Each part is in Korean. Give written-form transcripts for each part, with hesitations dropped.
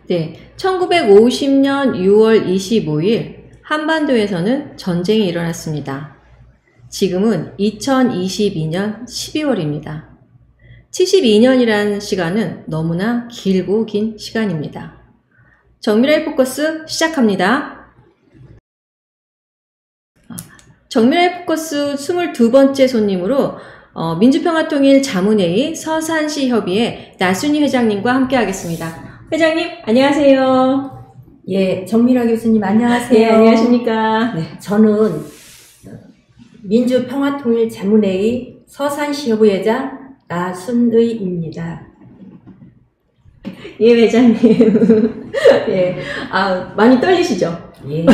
네, 1950년 6월 25일 한반도에서는 전쟁이 일어났습니다. 지금은 2022년 12월입니다. 72년이라는 시간은 너무나 길고 긴 시간입니다. 정밀화의 포커스 시작합니다. 정밀화의 포커스 22번째 손님으로 민주평화통일 자문회의 서산시협의회 나순희 회장님과 함께 하겠습니다. 회장님, 안녕하세요. 예, 정밀화 교수님 안녕하세요. 네, 안녕하십니까. 네, 저는 민주평화통일 자문회의 서산시협의회장 나순의입니다. 예, 회장님. 예, 많이 떨리시죠? 예.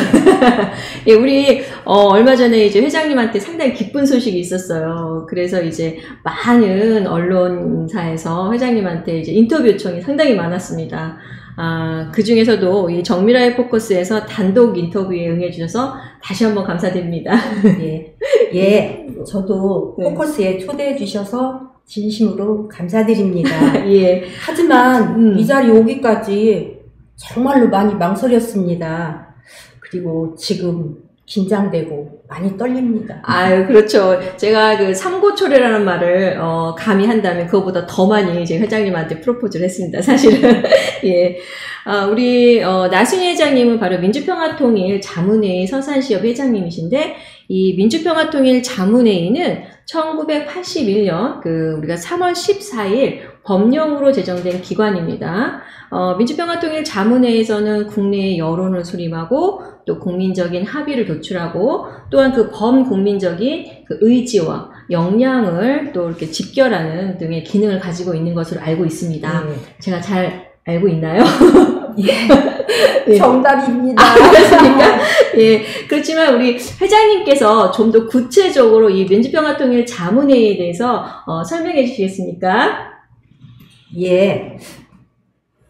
예, 우리, 얼마 전에 이제 회장님한테 상당히 기쁜 소식이 있었어요. 그래서 이제 많은 언론사에서 회장님한테 이제 인터뷰 요청이 상당히 많았습니다. 그 중에서도 이 정밀화의 포커스에서 단독 인터뷰에 응해주셔서 다시 한번 감사드립니다. 예. 예, 저도 네. 포커스에 초대해 주셔서 진심으로 감사드립니다. 예. 하지만 이 자리 오기까지 정말로 많이 망설였습니다. 그리고 지금 긴장되고 많이 떨립니다. 아유, 그렇죠. 제가 그 삼고초려라는 말을, 감히 한다면 그거보다 더 많이 이제 회장님한테 프로포즈를 했습니다. 사실은. 예. 우리, 나순희 회장님은 바로 민주평화통일 자문회의 서산시협 회장님이신데, 이 민주평화통일 자문회의는 1981년, 우리가 3월 14일 법령으로 제정된 기관입니다. 민주평화통일 자문회에서는 국내의 여론을 수립하고 또 국민적인 합의를 도출하고 또한 그 범국민적인 그 의지와 역량을 또 이렇게 집결하는 등의 기능을 가지고 있는 것으로 알고 있습니다. 제가 잘 알고 있나요? 예. 정답입니다. 그렇습니까? 예. 그렇지만 우리 회장님께서 좀 더 구체적으로 이 민주평화통일 자문회의에 대해서 설명해 주시겠습니까? 예.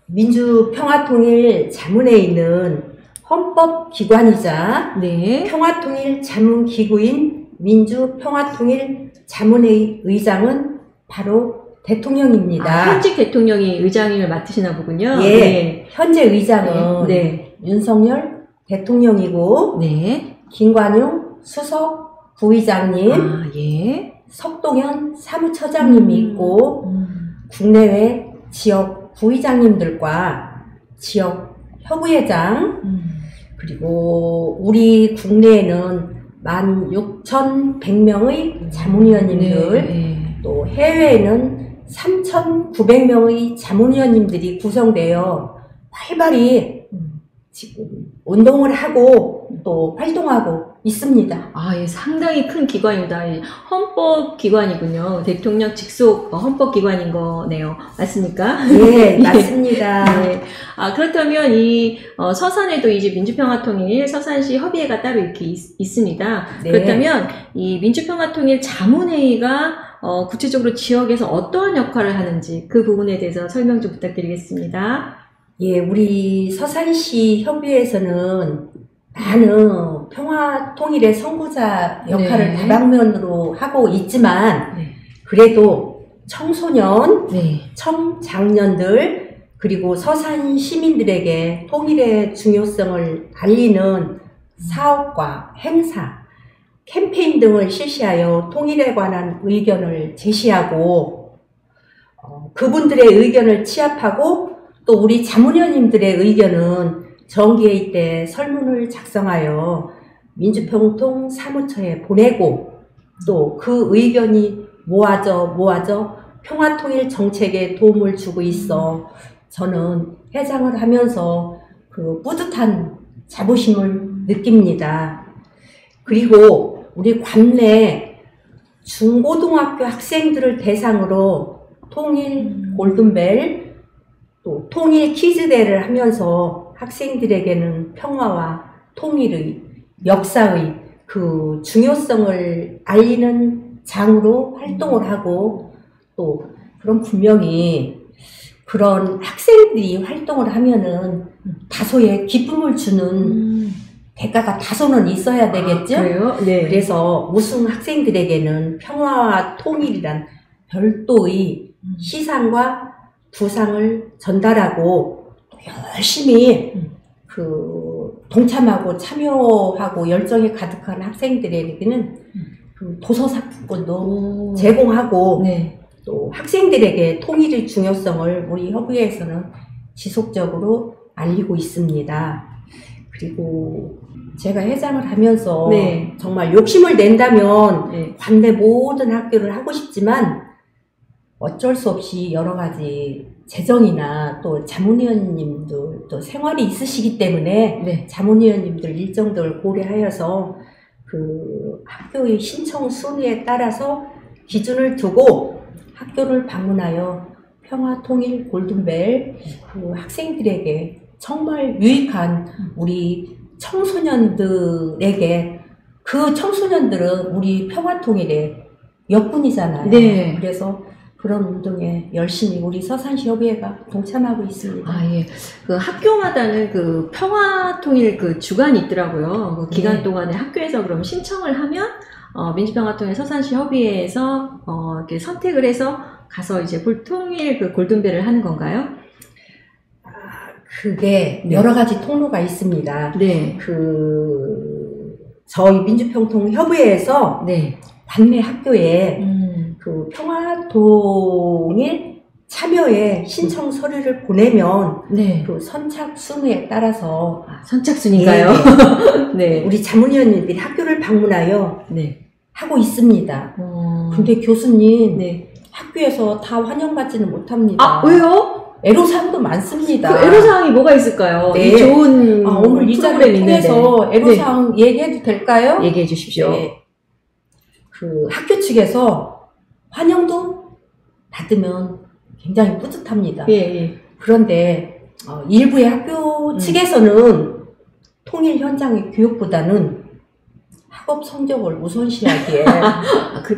민주평화통일 자문회의는 헌법기관이자 네. 평화통일 자문기구인 민주평화통일 자문회의 의장은 바로 대통령입니다. 현직 대통령이 의장을 맡으시나 보군요. 예. 네. 현재 의장은 네. 윤석열 대통령이고 네. 김관용 수석 부의장님, 예. 석동현 사무처장님이 있고 국내외 지역 부의장님들과 지역 협의회장 그리고 우리 국내에는 16,100명의 자문위원님들 또 해외에는 3,900명의 자문위원님들이 구성되어 활발히 지금 운동을 하고 또 활동하고 있습니다. 예, 상당히 큰 기관입니다. 헌법기관이군요. 대통령 직속 헌법기관인 거네요. 맞습니까? 네, 맞습니다. 네. 그렇다면 이 서산에도 이제 민주평화통일 서산시 협의회가 따로 이렇게 있습니다. 네. 그렇다면 이 민주평화통일 자문회의가 구체적으로 지역에서 어떠한 역할을 하는지 그 부분에 대해서 설명 좀 부탁드리겠습니다. 예, 우리 서산시 협의회에서는 많은 평화 통일의 선구자 역할을 다방면으로 하고 있지만 그래도 청소년, 청장년들 그리고 서산 시민들에게 통일의 중요성을 알리는 사업과 행사, 캠페인 등을 실시하여 통일에 관한 의견을 제시하고 그분들의 의견을 취합하고 또 우리 자문위원님들의 의견은 정기회의 때 설문을 작성하여 민주평통 사무처에 보내고 또 그 의견이 모아져 평화통일 정책에 도움을 주고 있어 저는 회장을 하면서 그 뿌듯한 자부심을 느낍니다. 그리고 우리 관내 중고등학교 학생들을 대상으로 통일 골든벨 또 통일 퀴즈대회를 하면서 학생들에게는 평화와 통일의 역사의 그 중요성을 알리는 장으로 활동을 하고 또 그런 분명히 그런 학생들이 활동을 하면은 다소의 기쁨을 주는 대가가 다소는 있어야 되겠죠? 그래요? 네. 그래서 우승 학생들에게는 평화와 통일이란 별도의 시상과 부상을 전달하고 열심히 동참하고 참여하고 열정이 가득한 학생들에게는 도서 상품권도 제공하고 네. 또 학생들에게 통일의 중요성을 우리 협의회에서는 지속적으로 알리고 있습니다. 그리고 제가 회장을 하면서 네. 정말 욕심을 낸다면 네. 관내 모든 학교를 하고 싶지만 어쩔 수 없이 여러 가지 재정이나 또 자문위원님들 또 생활이 있으시기 때문에 네. 자문위원님들 일정들을 고려하여서 학교의 신청 순위에 따라서 기준을 두고 학교를 방문하여 평화 통일 골든벨 학생들에게 정말 유익한 우리 청소년들에게 그 청소년들은 우리 평화 통일의 역군이잖아요. 네. 그래서 그런 운동에 열심히 우리 서산시 협의회가 동참하고 있습니다. 아, 예. 학교마다는 평화통일 주간이 있더라고요. 그 기간 네. 동안에 학교에서 그럼 신청을 하면, 민주평화통일 서산시 협의회에서, 이렇게 선택을 해서 가서 이제 통일 골든벨을 하는 건가요? 그게 네. 여러 가지 통로가 있습니다. 네. 저희 민주평통협의회에서 네. 관내 학교에 평화통일 참여에 신청 서류를 보내면 네. 선착 순위에 따라서 선착순인가요? 네. 우리 자문위원님들이 학교를 방문하여 네. 하고 있습니다. 근데 교수님 네. 학교에서 다 환영받지는 못합니다. 아, 왜요? 애로사항도 많습니다. 애로사항이 뭐가 있을까요? 네. 이 좋은 오늘 이 자리를 통해서 애로사항 네. 얘기해도 될까요? 얘기해 주십시오. 네. 학교 측에서 환영도 받으면 굉장히 뿌듯합니다. 예, 예. 그런데 일부의 학교 측에서는 통일 현장의 교육보다는 학업 성적을 우선시하기에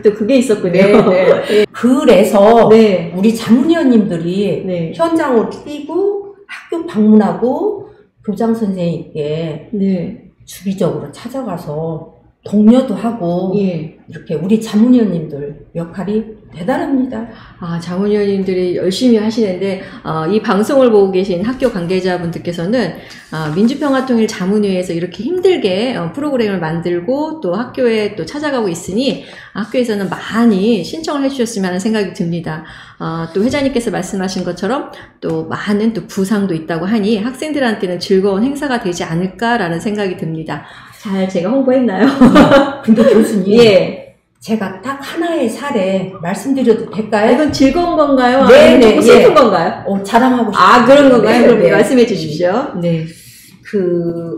또 그게 있었군요. 네, 네. 그래서 네. 우리 자문위원님들이 네. 현장으로 뛰고 학교 방문하고 교장 선생님께 네. 주기적으로 찾아가서 독려도 하고 예. 이렇게 우리 자문위원님들 역할이 대단합니다. 자문위원님들이 열심히 하시는데 이 방송을 보고 계신 학교 관계자분들께서는 민주평화통일 자문위에서 이렇게 힘들게 프로그램을 만들고 또 학교에 또 찾아가고 있으니 학교에서는 많이 신청을 해주셨으면 하는 생각이 듭니다. 또 회장님께서 말씀하신 것처럼 또 많은 또 부상도 있다고 하니 학생들한테는 즐거운 행사가 되지 않을까라는 생각이 듭니다. 잘 제가 홍보했나요? 근데 교수님, 예. 제가 딱 하나의 사례 말씀드려도 될까요? 이건 즐거운 건가요? 네, 아니면 네, 슬픈 건가요? 자랑하고 싶어요. 그런 건가요? 네, 그럼 네. 말씀해 주십시오. 네.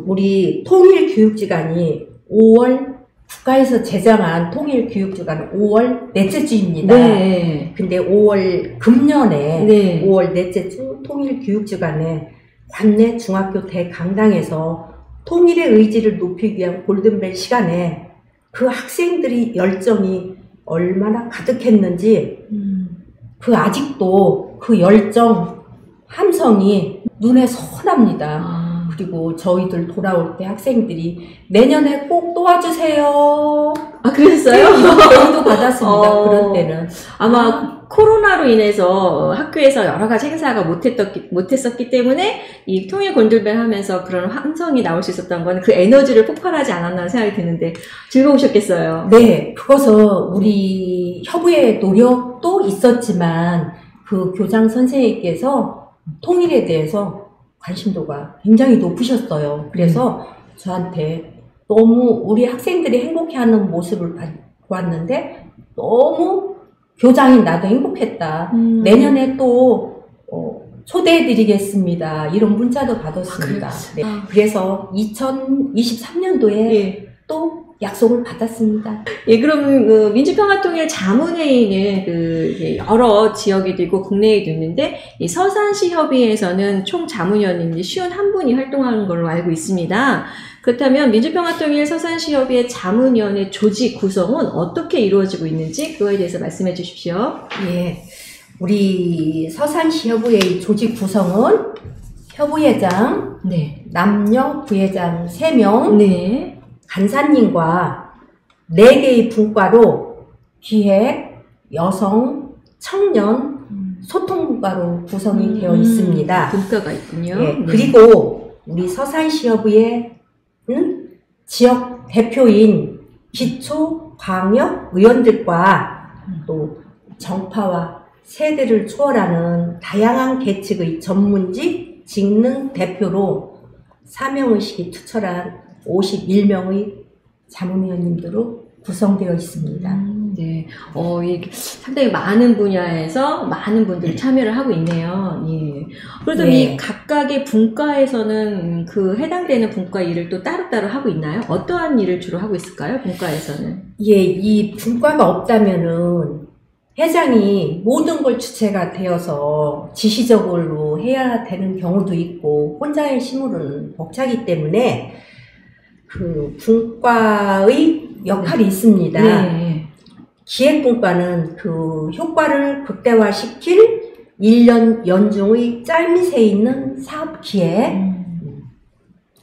우리 통일교육주간이 5월, 국가에서 제정한 통일교육주간은 5월 넷째 주입니다. 네. 근데 5월 금년에 네. 5월 넷째 주 통일교육주간에 관내 중학교 대강당에서 통일의 의지를 높이기 위한 골든벨 시간에 그 학생들이 열정이 얼마나 가득했는지 아직도 그 열정, 함성이 눈에 선합니다. 그리고 저희들 돌아올 때 학생들이 내년에 꼭 또 와주세요. 그랬어요? 메일도 받았습니다. 그런 때는. 아마 코로나로 인해서 학교에서 여러 가지 행사가 못했었기 때문에 이 통일 골든벨 하면서 그런 함성이 나올 수 있었던 건 그 에너지를 폭발하지 않았나 생각이 드는데 즐거우셨겠어요. 네, 그것은 우리 협의회 노력도 있었지만 그 교장 선생님께서 통일에 대해서 관심도가 굉장히 높으셨어요. 그래서 저한테 너무 우리 학생들이 행복해하는 모습을 보았는데 너무 교장인 나도 행복했다. 내년에 또 초대해드리겠습니다. 이런 문자도 받았습니다. 네. 그래서 2023년도에 예. 또 약속을 받았습니다. 예, 그럼 민주평화통일 자문회의는 여러 지역에도 있고 국내에도 있는데 이 서산시 협의회에서는 총 자문위원님이 51분이 활동하는 걸로 알고 있습니다. 그렇다면 민주평화통일 서산시 협의회 자문위원회 조직 구성은 어떻게 이루어지고 있는지 그거에 대해서 말씀해 주십시오. 예, 우리 서산시 협의회의 조직 구성은 협의회장, 네, 남녀 부회장 3명, 네, 간사님과 4개의 분과로 기획, 여성, 청년, 소통분과로 구성이 되어 있습니다. 분과가 있군요. 예, 네. 그리고 우리 서산시의회는 지역 대표인 기초광역 의원들과 또 정파와 세대를 초월하는 다양한 계층의 전문직 직능 대표로 사명의식이 투철한 51명의 자문위원님들로 구성되어 있습니다. 네. 이게 상당히 많은 분야에서 많은 분들이 참여를 하고 있네요. 예. 그래도 네. 이 각각의 분과에서는 그 해당되는 분과 일을 또 따로따로 하고 있나요? 어떠한 일을 주로 하고 있을까요? 분과에서는? 예, 이 분과가 없다면은 회장이 모든 걸 주체가 되어서 지시적으로 해야 되는 경우도 있고 혼자의 심으로는 벅차기 때문에 그 분과의 역할이 있습니다. 네. 기획분과는 그 효과를 극대화시킬 1년 연중의 짤밋에 있는 사업기획,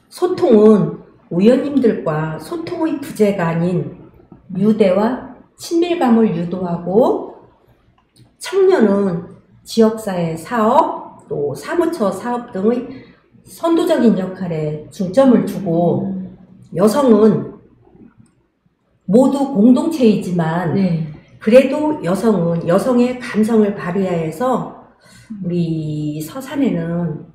소통은 의원님들과 소통의 부재가 아닌 유대와 친밀감을 유도하고, 청년은 지역사회 사업, 또 사무처 사업 등의 선도적인 역할에 중점을 두고, 여성은 모두 공동체이지만 네. 그래도 여성은 여성의 감성을 발휘해서 우리 서산에는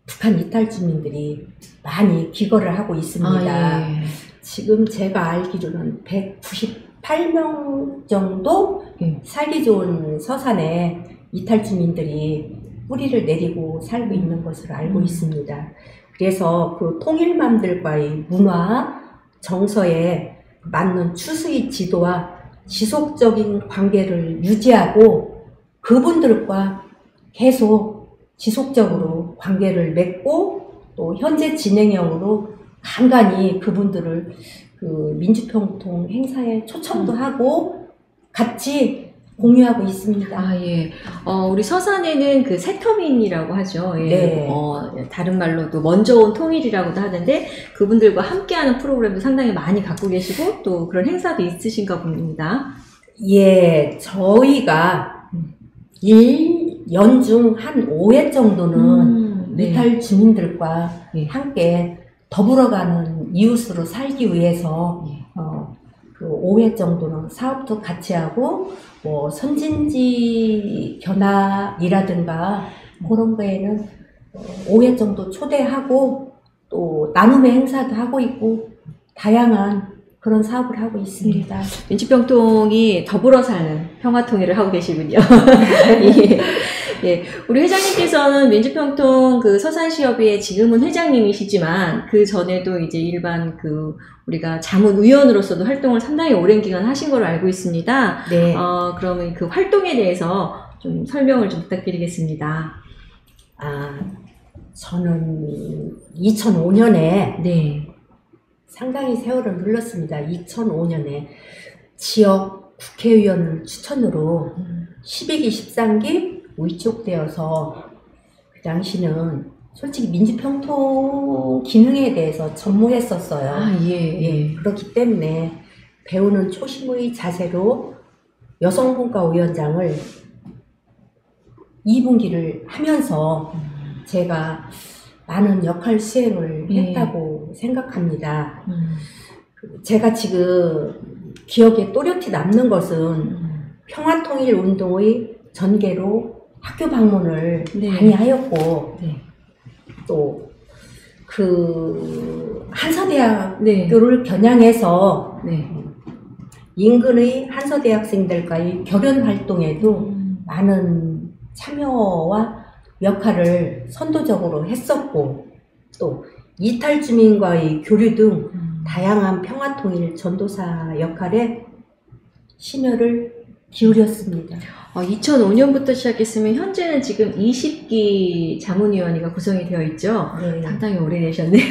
북한 이탈 주민들이 많이 귀거를 하고 있습니다. 예. 지금 제가 알기로는 198명 정도 예. 살기 좋은 서산에 이탈 주민들이 뿌리를 내리고 살고 있는 것으로 알고 있습니다. 그래서 그 통일맘들과의 문화, 정서에 맞는 추수의 지도와 지속적인 관계를 유지하고 그분들과 계속 지속적으로 관계를 맺고 또 현재 진행형으로 간간히 그분들을 그 민주평통 행사에 초청도 하고 같이 공유하고 있습니다. 아, 예. 우리 서산에는 그 새터민이라고 하죠. 예. 네. 다른 말로도 먼저 온 통일이라고도 하는데 그분들과 함께하는 프로그램도 상당히 많이 갖고 계시고 또 그런 행사도 있으신가 봅니다. 예, 저희가 1년 중 한 5회 정도는 네. 이탈 주민들과 예. 함께 더불어가는 이웃으로 살기 위해서 예. 그 5회 정도는 사업도 같이 하고 뭐 선진지 견학이라든가 그런 거에는 5회 정도 초대하고 또 나눔의 행사도 하고 있고 다양한 그런 사업을 하고 있습니다. 민주평통이 더불어 사는 평화통일을 하고 계시군요. 예. 예. 우리 회장님께서는 민주평통 그 서산시협의회 지금은 회장님이시지만 그 전에도 이제 일반 그 우리가 자문위원으로서도 활동을 상당히 오랜 기간 하신 걸로 알고 있습니다. 네. 그러면 그 활동에 대해서 좀 설명을 좀 부탁드리겠습니다. 저는 2005년에 네. 상당히 세월을 눌렀습니다. 2005년에 지역 국회의원 추천으로 12기 13기 위촉되어서 그 당시는 솔직히 민주평통 기능에 대해서 전무했었어요. 아, 예. 그렇기 때문에 배우는 초심의 자세로 여성분과위원장을 2분기를 하면서 제가 많은 역할 수행을 했다고 생각합니다. 제가 지금 기억에 또렷이 남는 것은 평화통일운동의 전개로 학교 방문을 네. 많이 하였고 네. 또 그 한서대학교를 네. 겨냥해서 네. 인근의 한서대학생들과의 결연 활동에도 많은 참여와 역할을 선도적으로 했었고 또 이탈 주민과의 교류 등 다양한 평화통일 전도사 역할에 심혈을 기울였습니다. 2005년부터 시작했으면 현재는 지금 20기 자문위원회가 구성이 되어 있죠. 네. 상당히 오래되셨네요.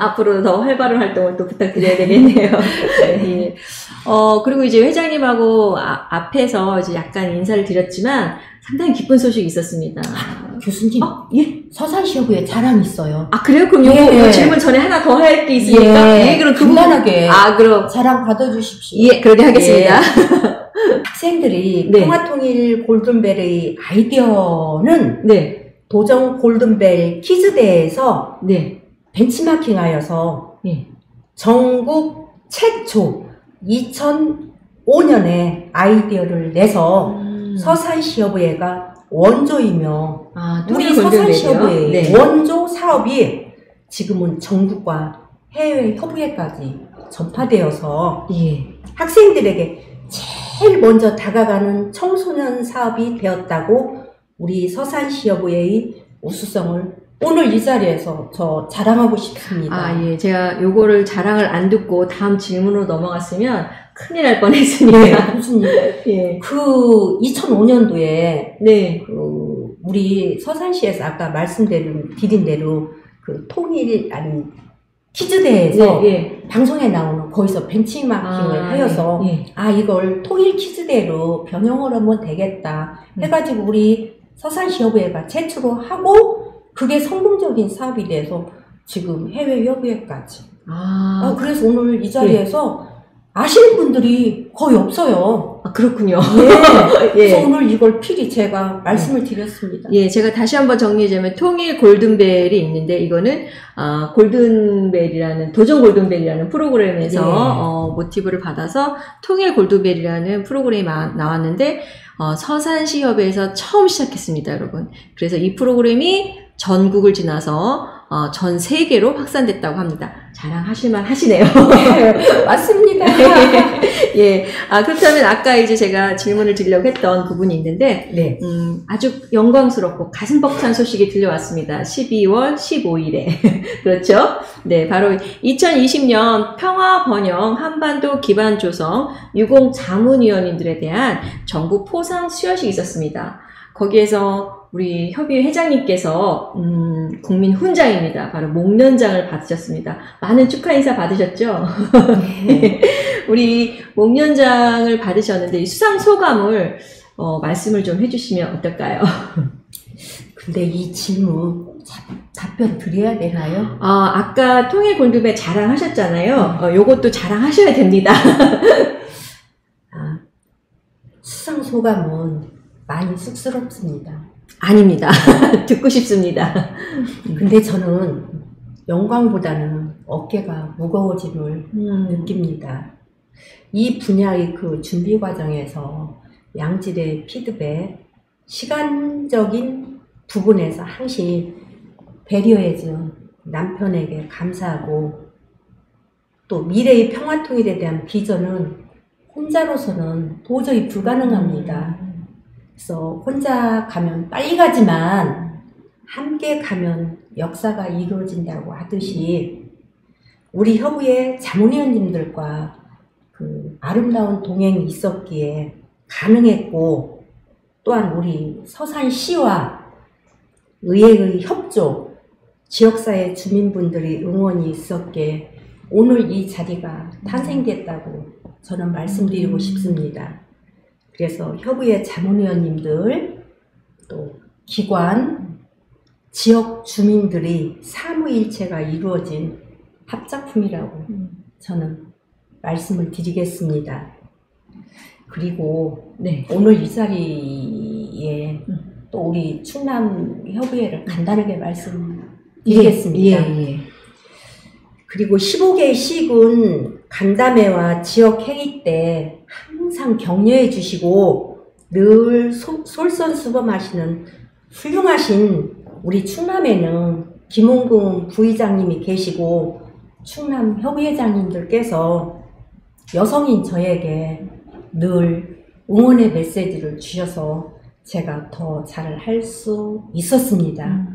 앞으로 더 활발한 활동을 또 부탁드려야 되겠네요. 예. 그리고 이제 회장님하고 앞에서 이제 약간 인사를 드렸지만 상당히 기쁜 소식이 있었습니다. 교수님, 예? 서산시협의회 자랑이 있어요. 그래요? 그럼 요거 질문 전에 하나 더 할 게 있으니까. 그럼 그 간단하게 그럼. 자랑 받아주십시오. 예, 그렇게 하겠습니다. 학생들이 네. 평화통일 골든벨의 아이디어는 네. 도정 골든벨 퀴즈대회에서 네. 벤치마킹하여서 네. 전국 최초 2005년에 아이디어를 내서 서산시협의회가 원조이며 우리 서산시협의회 네. 원조 사업이 지금은 전국과 해외 협의회까지 전파되어서 예. 학생들에게 제일 먼저 다가가는 청소년 사업이 되었다고 우리 서산시협의회의 우수성을 오늘 이 자리에서 저 자랑하고 싶습니다. 아, 예. 제가 요거를 자랑을 안 듣고 다음 질문으로 넘어갔으면 큰일 날 뻔했으니까. 네, 무슨 예. 그 2005년도에 네. 그 우리 서산시에서 아까 말씀드린 대로 그 통일 아니 퀴즈대회에서 예. 방송에 나오는 거기서 벤치마킹을 하여서 예. 아 이걸 통일 퀴즈대회로 변형을 하면 되겠다 해가지고 우리 서산시협의회가 최초로 하고 그게 성공적인 사업이 돼서 지금 해외 협의회까지. 그래서 오늘 이 자리에서 아시는 분들이 거의 없어요. 아, 그렇군요. 예. 예. 그래서 오늘 이걸 필히 제가 말씀을 드렸습니다. 예, 제가 다시 한번 정리하자면 통일 골든벨이 있는데 이거는 골든벨이라는 도전 골든벨이라는 프로그램에서 모티브를 받아서 통일 골든벨이라는 프로그램이 나왔는데 서산시협회에서 처음 시작했습니다, 여러분. 그래서 이 프로그램이 전국을 지나서 전 세계로 확산됐다고 합니다. 자랑하실만 하시네요. 네, 맞습니다. 예. 그렇다면 아까 이제 제가 질문을 드리려고 했던 부분이 있는데, 네. 아주 영광스럽고 가슴 벅찬 소식이 들려왔습니다. 12월 15일에. 그렇죠? 네. 바로 2020년 평화 번영 한반도 기반 조성 유공 자문위원님들에 대한 정부 포상 수여식이 있었습니다. 거기에서 우리 협의회 회장님께서 국민 훈장입니다. 바로 목련장을 받으셨습니다. 많은 축하 인사 받으셨죠? 네. 우리 목련장을 받으셨는데 이 수상 소감을 말씀을 좀 해주시면 어떨까요? 근데 이 질문 답변 드려야 되나요? 아까 통일 골든벨 자랑하셨잖아요. 요것도 자랑하셔야 됩니다. 수상 소감은 많이 쑥스럽습니다. 아닙니다. 듣고 싶습니다. 근데 저는 영광보다는 어깨가 무거워짐을 느낍니다. 이 분야의 그 준비 과정에서 양질의 피드백, 시간적인 부분에서 항시 배려해준 남편에게 감사하고 또 미래의 평화통일에 대한 비전은 혼자로서는 도저히 불가능합니다. 그래서 혼자 가면 빨리 가지만 함께 가면 역사가 이루어진다고 하듯이 우리 협의회 자문위원님들과 그 아름다운 동행이 있었기에 가능했고 또한 우리 서산시와 의회의 협조, 지역사회 주민분들의 응원이 있었기에 오늘 이 자리가 탄생됐다고 저는 말씀드리고 싶습니다. 그래서 협의회 자문위원님들, 또 기관, 지역 주민들이 삼위일체가 이루어진 합작품이라고 저는 말씀을 드리겠습니다. 그리고 오늘 이 자리에 또 우리 충남 협의회를 간단하게 말씀드리겠습니다. 예. 그리고 15개의 시군 간담회와 지역 회의 때 항상 격려해 주시고 늘 솔선수범하시는 훌륭하신 우리 충남에는 김홍금 부의장님이 계시고 충남 협의회장님들께서 여성인 저에게 늘 응원의 메시지를 주셔서 제가 더 잘할 수 있었습니다.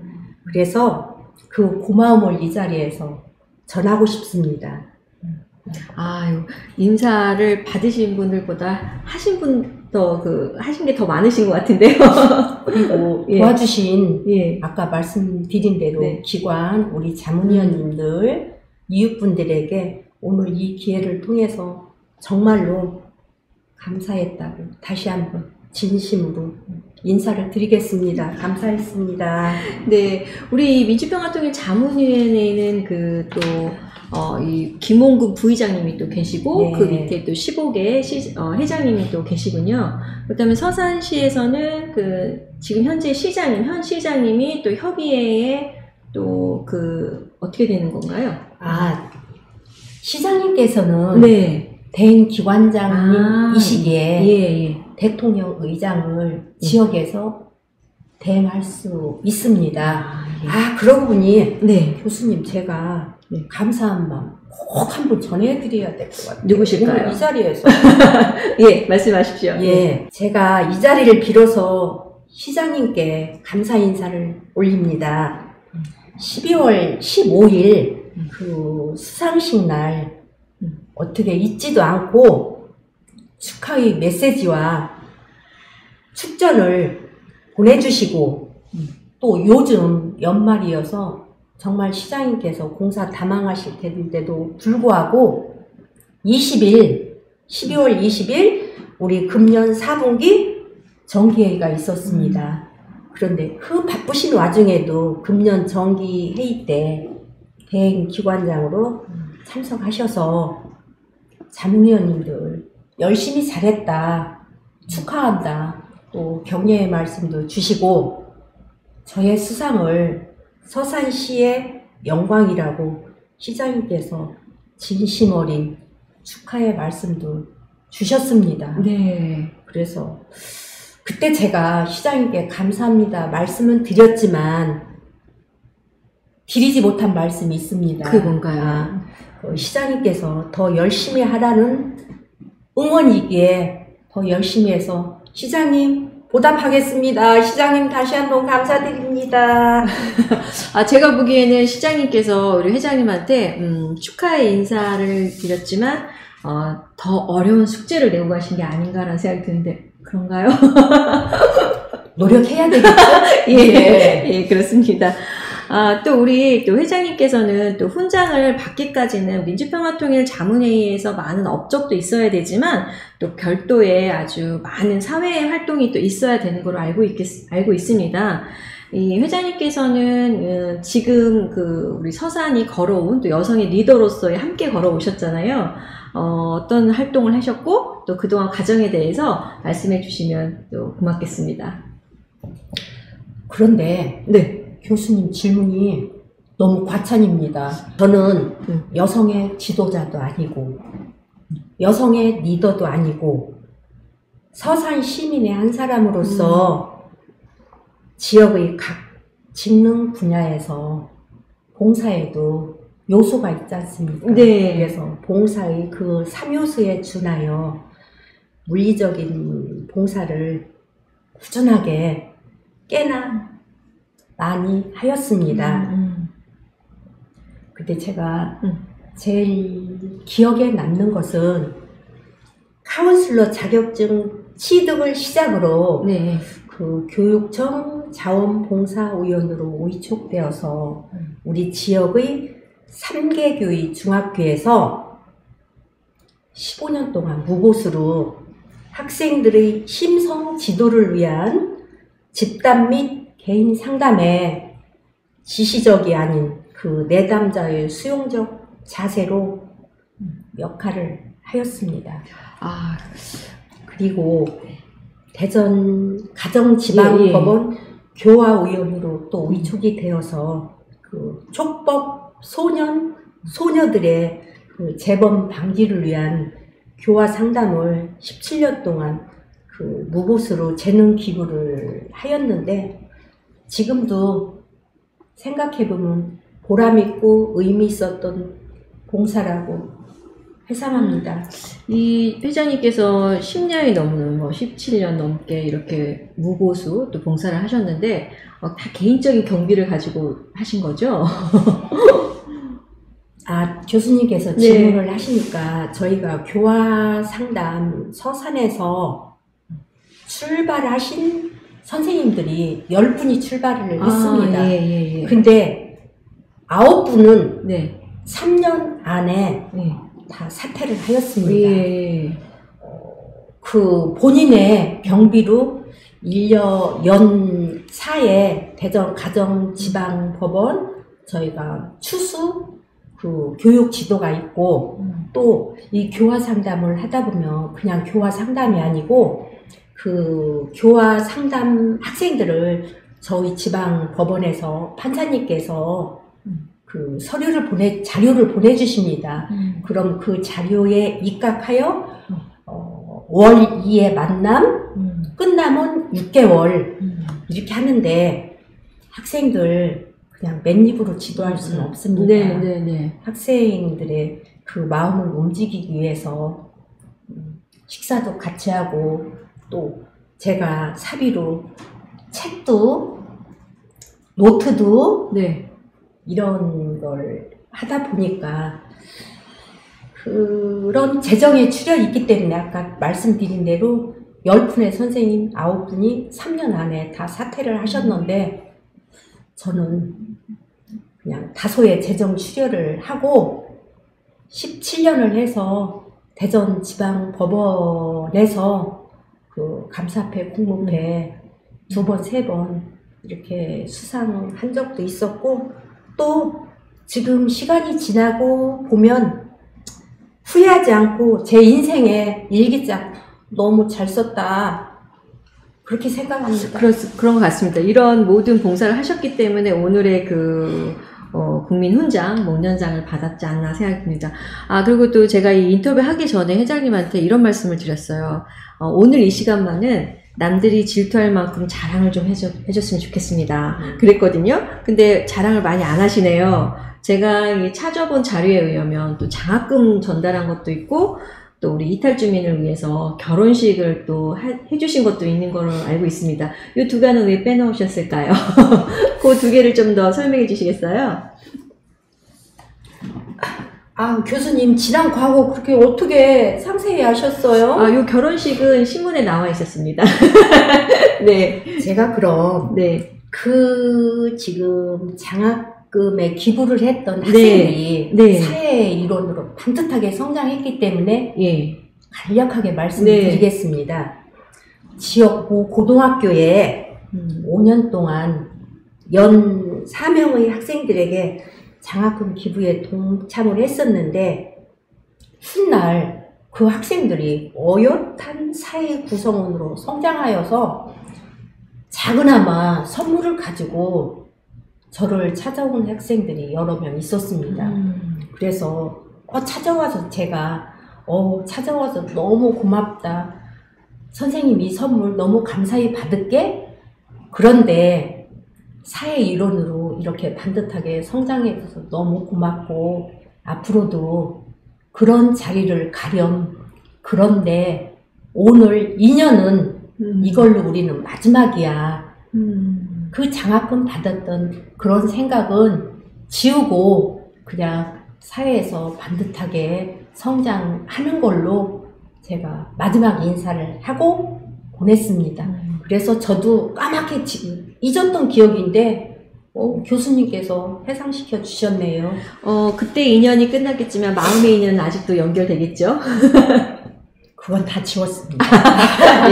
그래서 그 고마움을 이 자리에서 전하고 싶습니다. 인사를 받으신 분들보다 하신 게 더 많으신 것 같은데요. 그리고 도와주신 아까 말씀드린 대로 기관, 우리 자문위원님들, 이웃분들에게 오늘 이 기회를 통해서 정말로 감사했다고 다시 한번 진심으로 인사를 드리겠습니다. 감사했습니다. 네, 우리 민주평화통일 자문위원회에는 이 김홍근 부의장님이 또 계시고, 네. 그 밑에 또 15개 회장님이 또 계시군요. 그다음에 서산시에서는 지금 현재 현 시장님이 또 협의회에 또 어떻게 되는 건가요? 시장님께서는 네. 대행기관장님이시기에 예. 대통령 의장을 지역에서 대행할 수 있습니다. 그러고 보니 네. 교수님 제가 네. 감사한 마음 꼭 한번 전해드려야 될 것 같아요. 누구실까요? 오늘 이 자리에서. 예, 말씀하십시오. 예, 제가 이 자리를 빌어서 시장님께 감사 인사를 올립니다. 12월 15일 그 수상식 날 어떻게 잊지도 않고 축하의 메시지와 축전을 보내주시고 또 요즘 연말이어서 정말 시장님께서 공사 다망하실 텐데도 불구하고 12월 20일 우리 금년 4분기 정기회의가 있었습니다. 그런데 그 바쁘신 와중에도 금년 정기회의 때 대행기관장으로 참석하셔서 자문위원님들 열심히 잘했다, 축하한다, 또 격려의 말씀도 주시고 저의 수상을 서산시의 영광이라고 시장님께서 진심 어린 축하의 말씀도 주셨습니다. 네. 그래서 그때 제가 시장님께 감사합니다 말씀은 드렸지만 드리지 못한 말씀이 있습니다. 그게 뭔가요? 시장님께서 더 열심히 하라는 응원이기에 더 열심히 해서 시장님 보답하겠습니다. 시장님 다시 한번 감사드립니다. 제가 보기에는 시장님께서 우리 회장님한테 축하의 인사를 드렸지만 더 어려운 숙제를 내고 가신 게 아닌가라는 생각이 드는데 그런가요? 노력해야 되겠죠? 예, 그렇습니다. 또 우리 또 회장님께서는 또 훈장을 받기까지는 민주평화통일 자문회의에서 많은 업적도 있어야 되지만 또 별도의 아주 많은 사회 활동이 또 있어야 되는 걸로 알고 있습니다. 이 회장님께서는 지금 우리 서산이 걸어온 또 여성의 리더로서의 함께 걸어오셨잖아요. 어떤 활동을 하셨고 또 그동안 과정에 대해서 말씀해 주시면 또 고맙겠습니다. 그런데 네. 교수님 질문이 너무 과찬입니다. 저는 여성의 지도자도 아니고 여성의 리더도 아니고 서산 시민의 한 사람으로서 지역의 각 직능 분야에서 봉사에도 요소가 있지 않습니까? 네. 그래서 봉사의 그 3요소에 준하여 물리적인 봉사를 꾸준하게 꽤나 많이 하였습니다. 근데 제가 제일 기억에 남는 것은 카운슬러 자격증 취득을 시작으로 네. 그 교육청 자원봉사위원으로 위촉되어서 우리 지역의 3개 교의 중학교에서 15년 동안 무보수로 학생들의 심성 지도를 위한 집단 및 개인 상담에 지시적이 아닌 그 내담자의 수용적 자세로 역할을 하였습니다. 그리고 대전 가정지방법원 교화위원으로 또 위촉이 되어서 그 촉법 소녀들의 그 재범 방지를 위한 교화 상담을 17년 동안 그 무보수로 재능 기부를 하였는데 지금도 생각해보면 보람있고 의미 있었던 봉사라고 회상합니다. 이 회장님께서 10년이 넘는 17년 넘게 이렇게 무보수 또 봉사를 하셨는데 다 개인적인 경비를 가지고 하신 거죠? 교수님께서 질문을 하시니까 저희가 교화 상담 서산에서 출발하신 선생님들이 10분이 출발을 했습니다. 예. 근데 9분은 네. 3년 안에 다 사퇴를 하였습니다. 예. 그 본인의 경비로 연사에 대전 가정지방법원 저희가 추수 그 교육 지도가 있고 또 이 교화 상담을 하다 보면 그냥 교화 상담이 아니고 그 교화 상담 학생들을 저희 지방 법원에서 판사님께서 그 자료를 보내주십니다. 그럼 그 자료에 입각하여 월 2의 만남, 끝나면 6개월 이렇게 하는데 학생들 그냥 맨입으로 지도할 수는 없습니다. 네. 학생들의 그 마음을 움직이기 위해서 식사도 같이 하고 또 제가 사비로 책도 노트도 네. 이런 걸 하다 보니까 그런 재정에 출혈이 있기 때문에 아까 말씀드린 대로 10분의 선생님 9분이 3년 안에 다 사퇴를 하셨는데 저는 그냥 다소의 재정 출혈을 하고 17년을 해서 대전지방법원에서 그 감사패, 공무패 2번, 3번 이렇게 수상한 적도 있었고 또 지금 시간이 지나고 보면 후회하지 않고 제 인생의 일기장 너무 잘 썼다 그렇게 생각합니다. 그런 것 같습니다. 이런 모든 봉사를 하셨기 때문에 오늘의 국민 훈장, 목련장을 받았지 않나 생각이 듭니다. 그리고 또 제가 이 인터뷰 하기 전에 회장님한테 이런 말씀을 드렸어요. 오늘 이 시간만은 남들이 질투할 만큼 자랑을 좀 해줬으면 좋겠습니다. 그랬거든요. 근데 자랑을 많이 안 하시네요. 제가 찾아본 자료에 의하면 또 장학금 전달한 것도 있고, 또 우리 이탈 주민을 위해서 결혼식을 또 해주신 것도 있는 걸로 알고 있습니다. 이 두 가지는 왜 빼놓으셨을까요? 그 두 개를 좀 더 설명해 주시겠어요? 교수님 지난 과거 그렇게 어떻게 상세히 아셨어요? 이 결혼식은 신문에 나와 있었습니다. 네. 제가 그럼 네. 지금 장학금에 기부를 했던 학생들이 사회 일원으로 반듯하게 성장했기 때문에 간략하게 말씀드리겠습니다. 지역 모 고등학교에 5년 동안 연 4명의 학생들에게 장학금 기부에 동참을 했었는데 훗날 그 학생들이 어엿한 사회 구성원으로 성장하여서 작은아마 선물을 가지고 저를 찾아온 학생들이 여러 명 있었습니다. 그래서 찾아와서 제가 찾아와서 너무 고맙다. 선생님 이 선물 너무 감사히 받을게. 그런데 사회 일원으로 이렇게 반듯하게 성장해서 너무 고맙고 앞으로도 그런 자리를 가렴. 그런데 오늘 2년은 이걸로 우리는 마지막이야. 그 장학금 받았던 그런 생각은 지우고 그냥 사회에서 반듯하게 성장하는 걸로 제가 마지막 인사를 하고 보냈습니다. 그래서 저도 까맣게 지금 잊었던 기억인데 교수님께서 해상시켜 주셨네요. 그때 인연이 끝났겠지만 마음의 인연은 아직도 연결되겠죠? 그건 다 지웠습니다.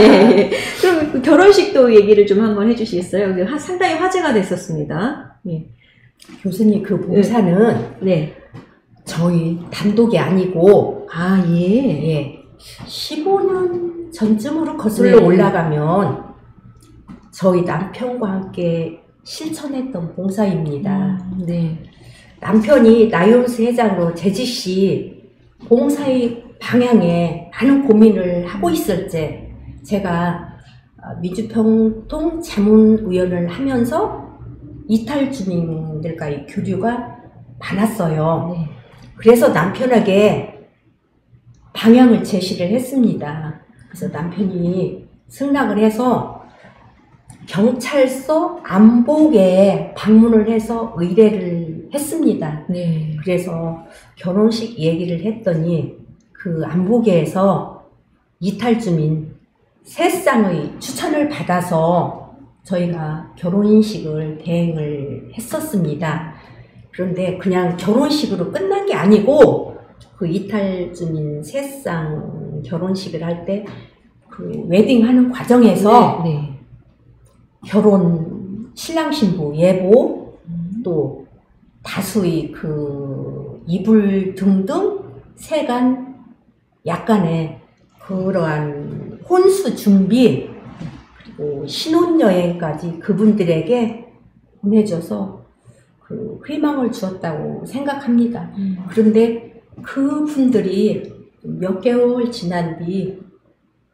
예. 그럼 그 결혼식도 얘기를 좀 한번 해주시겠어요? 상당히 화제가 됐었습니다. 예. 교수님 그 봉사는 저희 단독이 아니고 15년 전쯤으로 거슬러 올라가면 저희 남편과 함께 실천했던 봉사입니다. 남편이 나이온스 회장으로 제주시 봉사의 방향에 많은 고민을 하고 있을 때 제가 민주평통 자문위원을 하면서 이탈 주민들과의 교류가 많았어요. 그래서 남편에게 방향을 제시를 했습니다. 그래서 남편이 승낙을 해서 경찰서 안복에 방문을 해서 의뢰를 했습니다. 그래서 결혼식 얘기를 했더니 그 안복에서 이탈 주민 3쌍의 추천을 받아서 저희가 결혼식을 대행을 했었습니다. 그런데 그냥 결혼식으로 끝난 게 아니고 그 이탈 주민 3쌍 결혼식을 할 때 그 웨딩 하는 과정에서 결혼 신랑 신부 예보 또 다수의 그 이불 등등 세간 약간의 그러한 혼수 준비 그리고 신혼여행까지 그분들에게 보내줘서 그 희망을 주었다고 생각합니다. 그런데 그분들이 몇 개월 지난 뒤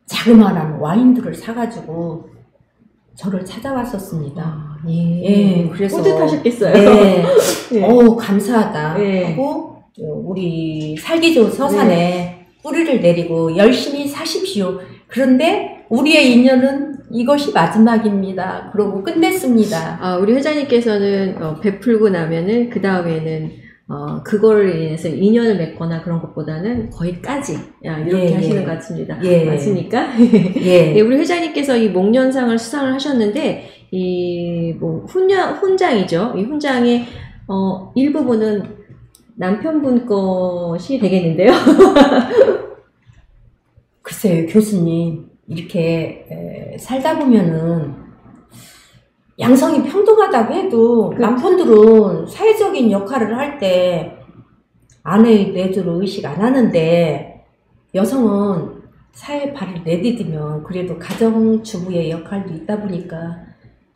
자그마한 와인들을 사가지고 저를 찾아왔었습니다. 예, 그래서 뿌듯하셨겠어요. 네, 네. 감사하다 네. 하고 우리 살기 좋은 서산에 뿌리를 내리고 열심히 사십시오. 그런데 우리의 인연은 이것이 마지막입니다. 그러고 끝냈습니다. 우리 회장님께서는 베풀고 나면은 그 다음에는 그거를 인해서 인연을 맺거나 그런 것보다는 거의 까지 이렇게 하시는 것 같습니다. 맞습니까? 네, 우리 회장님께서 이 목련상을 수상을 하셨는데 이 뭐 훈장이죠. 이 훈장의 일부분은 남편분 것이 되겠는데요. 글쎄요, 교수님 이렇게 살다 보면은 양성이 평등하다고 해도 남편들은 사회적인 역할을 할 때 아내의 내조를 의식 안 하는데 여성은 사회 발을 내디디면 그래도 가정주부의 역할도 있다 보니까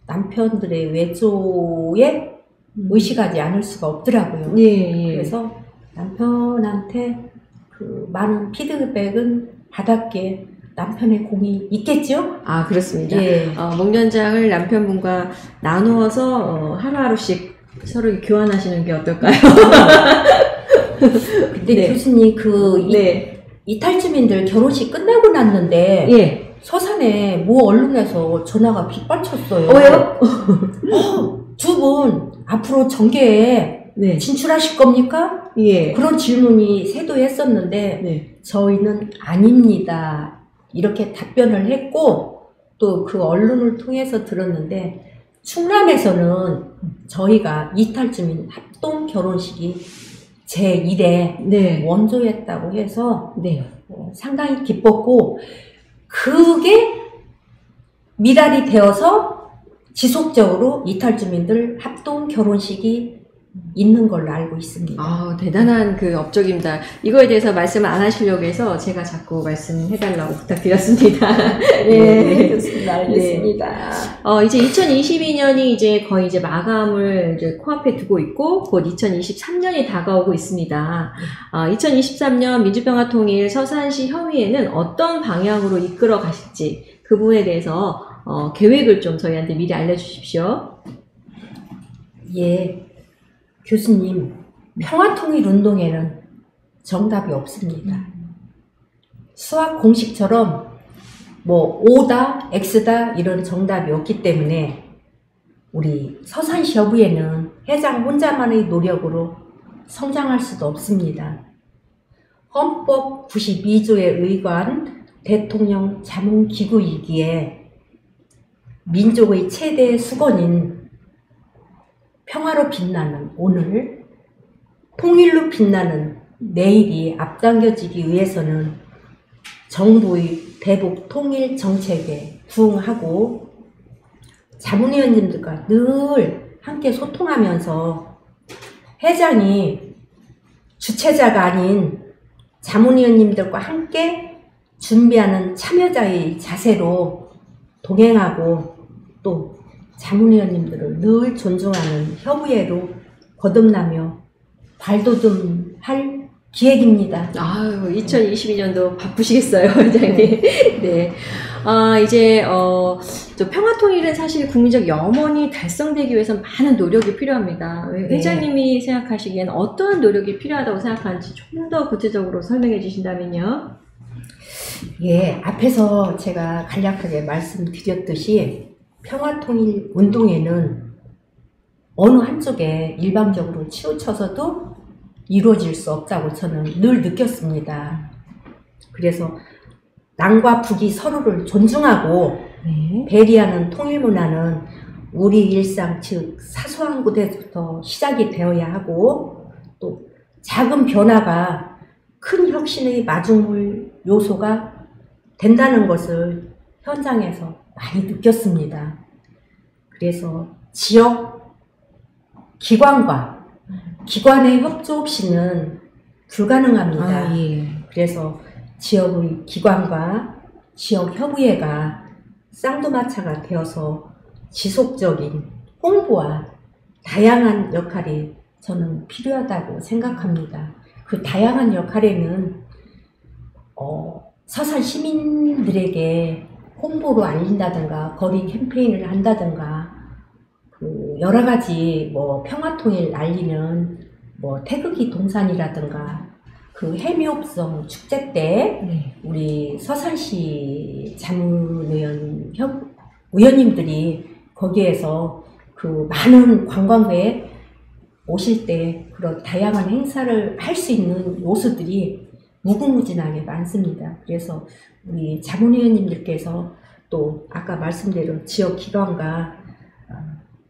남편들의 외조에 의식하지 않을 수가 없더라고요. 그래서 남편한테 그 많은 피드백은 받았기에 남편의 공이 있겠죠? 그렇습니다. 목련장을 남편분과 나누어서 하루하루씩 서로 교환하시는 게 어떨까요? 근데 교수님 이탈주민들 결혼식 끝나고 났는데 서산에 모 언론에서 전화가 빗발쳤어요. 왜요? 두 분 앞으로 정계에 진출하실 겁니까? 그런 질문이 세도했었는데 저희는 아닙니다. 이렇게 답변을 했고 또 그 언론을 통해서 들었는데 충남에서는 저희가 이탈주민 합동 결혼식이 제1회 원조였다고 해서 상당히 기뻤고 그게 미랄이 되어서 지속적으로 이탈주민들 합동 결혼식이 있는 걸로 알고 있습니다. 대단한 그 업적입니다. 이거에 대해서 말씀을 안 하시려고 해서 제가 자꾸 말씀해달라고 부탁드렸습니다. 좋습니다. 알겠습니다. 이제 2022년이 이제 거의 이제 마감을 이제 코앞에 두고 있고, 곧 2023년이 다가오고 있습니다. 2023년 민주평화통일 서산시 협의회는 어떤 방향으로 이끌어 가실지 그 부분에 대해서 계획을 좀 저희한테 미리 알려주십시오. 교수님, 평화통일운동에는 정답이 없습니다. 수학 공식처럼 뭐 O다, X다 이런 정답이 없기 때문에 우리 서산시 협의회는 회장 혼자만의 노력으로 성장할 수도 없습니다. 헌법 92조에 의거한 대통령 자문기구이기에 민족의 최대 수건인 평화로 빛나는 오늘, 통일로 빛나는 내일이 앞당겨지기 위해서는 정부의 대북 통일 정책에 부응하고 자문위원님들과 늘 함께 소통하면서 회장이 주체자가 아닌 자문위원님들과 함께 준비하는 참여자의 자세로 동행하고 또 자문위원님들을 늘 존중하는 협의회로 거듭나며 발돋움할 기획입니다. 2022년도 바쁘시겠어요, 회장님. 이제 저 평화통일은 사실 국민적 염원이 달성되기 위해서 많은 노력이 필요합니다. 회장님이 생각하시기엔 어떠한 노력이 필요하다고 생각하는지 좀 더 구체적으로 설명해 주신다면요. 앞에서 제가 간략하게 말씀드렸듯이 평화통일 운동에는 어느 한쪽에 일방적으로 치우쳐서도 이루어질 수 없다고 저는 늘 느꼈습니다. 그래서 남과 북이 서로를 존중하고 배려하는 통일문화는 우리 일상 즉 사소한 곳에서부터 시작이 되어야 하고 또 작은 변화가 큰 혁신의 마중물 요소가 된다는 것을 현장에서 많이 느꼈습니다. 그래서 지역 기관의 협조 없이는 불가능합니다. 아, 예. 그래서 지역의 기관과 지역 협의회가 쌍두마차가 되어서 지속적인 홍보와 다양한 역할이 저는 필요하다고 생각합니다. 그 다양한 역할에는 서산 시민들에게 홍보로 알린다든가 거리 캠페인을 한다든가 그 여러 가지 뭐 평화통일 알리는 뭐 태극기 동산이라든가 그 해미업성 축제 때 네. 우리 서산시 자문위원 의원님들이 거기에서 그 많은 관광객 오실 때 그런 다양한 행사를 할 수 있는 요소들이 무궁무진하게 많습니다. 그래서 우리 자문위원님들께서 또 아까 말씀대로 지역 기관과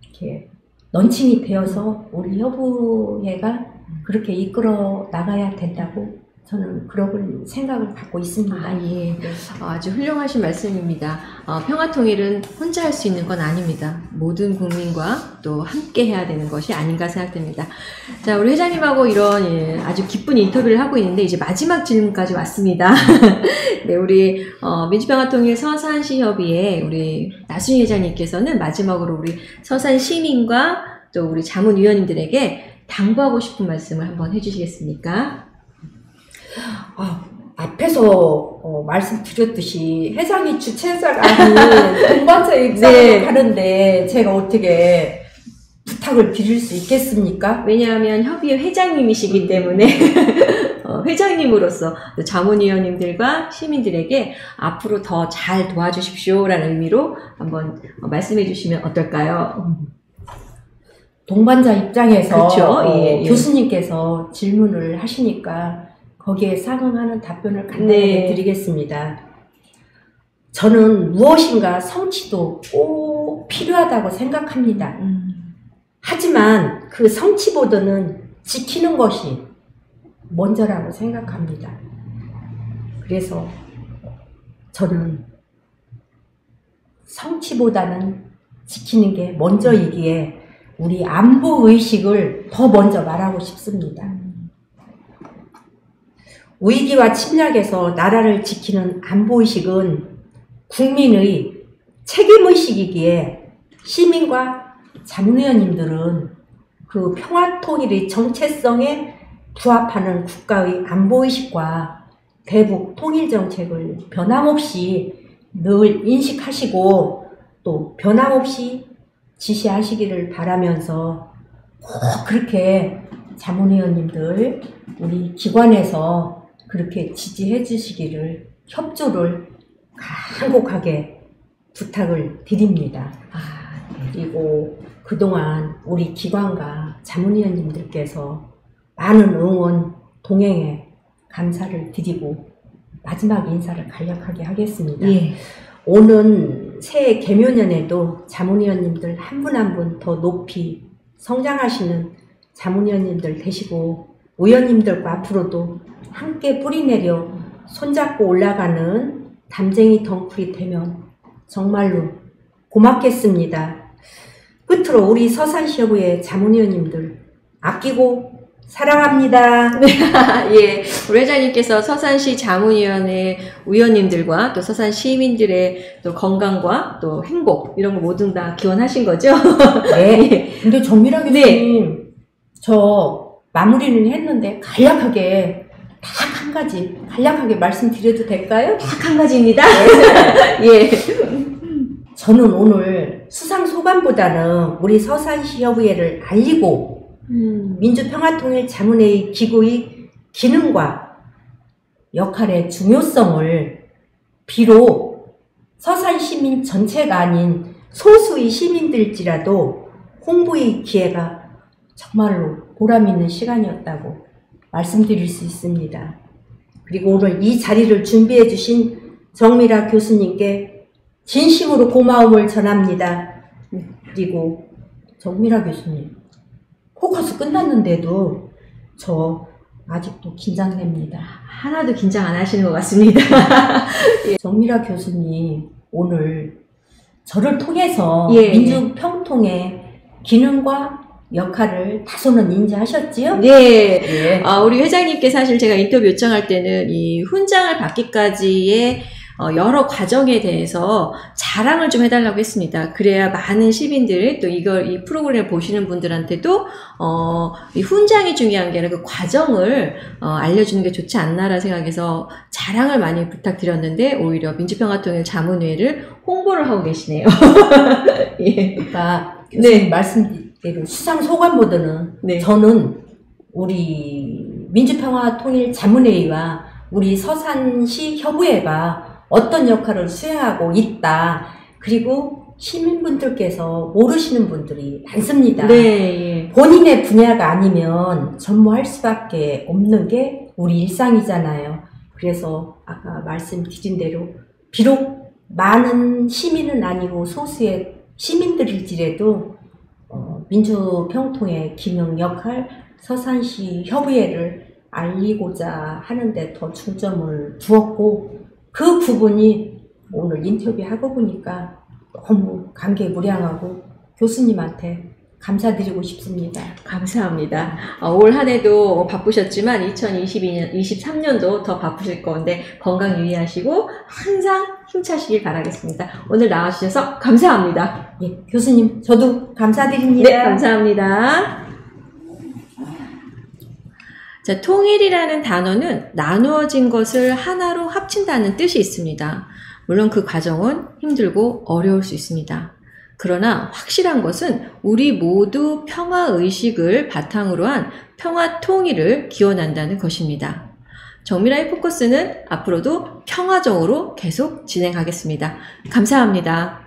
이렇게 런칭이 되어서 우리 협의회가 그렇게 이끌어 나가야 된다고 저는 그런 생각을 갖고 있습니다. 아, 예. 아주 훌륭하신 말씀입니다. 평화통일은 혼자 할 수 있는 건 아닙니다. 모든 국민과 또 함께 해야 되는 것이 아닌가 생각됩니다. 자, 우리 회장님하고 이런 아주 기쁜 인터뷰를 하고 있는데 이제 마지막 질문까지 왔습니다. 네, 우리 민주평화통일 서산시협의회 우리 나순희 회장님께서는 마지막으로 우리 서산 시민과 또 우리 자문위원님들에게 당부하고 싶은 말씀을 한번 해주시겠습니까? 앞에서 말씀드렸듯이 회장이 주최자가 아닌 동반자 입장으로 네. 하는데 제가 어떻게 부탁을 드릴 수 있겠습니까? 왜냐하면 협의회 회장님이시기 때문에 회장님으로서 자문위원님들과 시민들에게 앞으로 더 잘 도와주십시오라는 의미로 한번 말씀해 주시면 어떨까요? 동반자 입장에서 그렇죠. 예. 교수님께서 질문을 하시니까 거기에 상응하는 답변을 간단하게 드리겠습니다. 저는 무엇인가 성취도 꼭 필요하다고 생각합니다. 하지만 그 성취보다는 지키는 것이 먼저라고 생각합니다. 그래서 저는 성취보다는 지키는 게 먼저이기에 우리 안보의식을 더 먼저 말하고 싶습니다. 위기와 침략에서 나라를 지키는 안보의식은 국민의 책임의식이기에 시민과 자문위원님들은 그 평화통일의 정체성에 부합하는 국가의 안보의식과 대북 통일정책을 변함없이 늘 인식하시고 또 변함없이 지시하시기를 바라면서 꼭 그렇게 자문위원님들 우리 기관에서 그렇게 지지해 주시기를 협조를 간곡하게 부탁을 드립니다. 그리고 그동안 우리 기관과 자문위원님들께서 많은 응원, 동행에 감사를 드리고 마지막 인사를 간략하게 하겠습니다. 예. 오는 새해 개묘년에도 자문위원님들 한 분 한 분 더 높이 성장하시는 자문위원님들 되시고 위원님들과 앞으로도 함께 뿌리내려 손잡고 올라가는 담쟁이 덩쿨이 되면 정말로 고맙겠습니다. 끝으로 우리 서산시협의회 자문위원님들 아끼고 사랑합니다. 예, 우리 회장님께서 서산시 자문위원회 위원님들과 또 서산 시민들의 또 건강과 또 행복 이런 거 모두 다 기원하신 거죠? 네. 근데 정미라 교수님, 저 마무리는 했는데 간략하게 딱 한 가지 간략하게 말씀드려도 될까요? 딱 한 가지입니다. 예. 저는 오늘 수상 소감보다는 우리 서산시협의회를 알리고 민주평화통일 자문회의 기구의 기능과 역할의 중요성을 비록 서산 시민 전체가 아닌 소수의 시민들일지라도 홍보의 기회가 정말로 보람있는 시간이었다고 말씀드릴 수 있습니다. 그리고 오늘 이 자리를 준비해 주신 정미라 교수님께 진심으로 고마움을 전합니다. 그리고 정미라 교수님, 포커스 끝났는데도 저 아직도 긴장됩니다. 하나도 긴장 안 하시는 것 같습니다. 정미라 교수님, 오늘 저를 통해서 예. 민주평통의 기능과 역할을 다소는 인지하셨지요? 네. 예. 우리 회장님께 사실 제가 인터뷰 요청할 때는 이 훈장을 받기까지의 여러 과정에 대해서 자랑을 좀 해달라고 했습니다. 그래야 많은 시민들, 또 이 프로그램을 보시는 분들한테도, 이 훈장이 중요한 게 아니라 그 과정을, 알려주는 게 좋지 않나라는 생각에서 자랑을 많이 부탁드렸는데, 오히려 민주평화통일 자문회를 홍보를 하고 계시네요. 예. 그러니까 네. 교수님 말씀대로 수상 소관보다는 네. 저는 우리 민주평화통일 자문회의와 우리 서산시 협의회가 어떤 역할을 수행하고 있다. 그리고 시민분들께서 모르시는 분들이 많습니다. 네. 예. 본인의 분야가 아니면 전무할 수밖에 없는 게 우리 일상이잖아요. 그래서 아까 말씀드린 대로 비록 많은 시민은 아니고 소수의 시민들일지라도 민주평통의 기능 역할, 서산시 협의회를 알리고자 하는데 더 중점을 두었고 그 부분이 오늘 인터뷰하고 보니까 너무 감개무량하고 교수님한테 감사드리고 싶습니다. 감사합니다. 올 한 해도 바쁘셨지만 2023년도 더 바쁘실 건데 건강 유의하시고 항상 힘차시길 바라겠습니다. 오늘 나와주셔서 감사합니다. 예, 교수님 저도 감사드립니다. 네, 감사합니다. 자, 통일이라는 단어는 나누어진 것을 하나로 합친다는 뜻이 있습니다. 물론 그 과정은 힘들고 어려울 수 있습니다. 그러나 확실한 것은 우리 모두 평화의식을 바탕으로 한 평화통일을 기원한다는 것입니다. 정미라의 포커스는 앞으로도 평화적으로 계속 진행하겠습니다. 감사합니다.